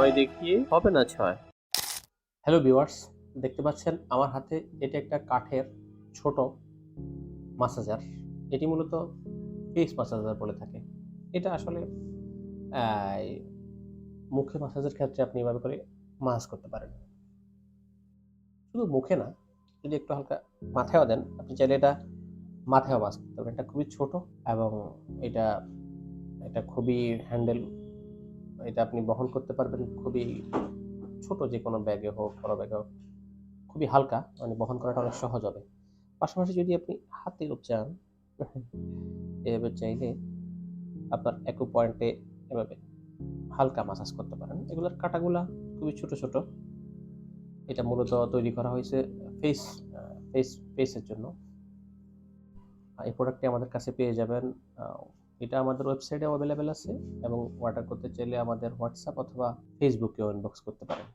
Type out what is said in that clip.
9 দেখিয়ে হবে না 6। হ্যালো ভিউয়ার্স, দেখতে পাচ্ছেন আমার হাতে এটা একটা কাঠের ছোট মাসাজার। এটি মূলত ফেস মাসাজার বলে থাকে। এটা আসলে এই মুখে মাসাজের ক্ষেত্রে আপনি এভাবে করে মাসাজ করতে পারেন। শুধু মুখে না, যদি একটু হালকা মাথায়ও দেন, আপনি চাইলে এটা মাথায়ও মাসাজ করতে পারেন। এটা খুবই ছোট এবং এটা এটা খুবই হ্যান্ডেল, এটা আপনি বহন করতে পারবেন খুবই ছোট, যেকোনো ব্যাগে হোক, বড় ব্যাগে হোক। খুবই হালকা, মানে বহন করাটা অনেক সহজ হবে। পাশাপাশি যদি আপনি হাতেও চান, এভাবে চাইলে আপনার অ্যাকু পয়েন্টে এভাবে হালকা মাসাজ করতে পারেন। এগুলোর কাঁটাগুলা খুবই ছোট, ছোট। এটা মূলত তৈরি করা হয়েছে ফেস আ ফেস ফেসের জন্য। এই প্রোডাক্টটি আমাদের কাছে পেয়ে যাবেন। আ এটা আমাদের ওয়েবসাইটেও এভেইলেবল আছে এবং অর্ডার করতে চাইলে আমাদের WhatsApp অথবা Facebook এও ইনবক্স করতে পারেন।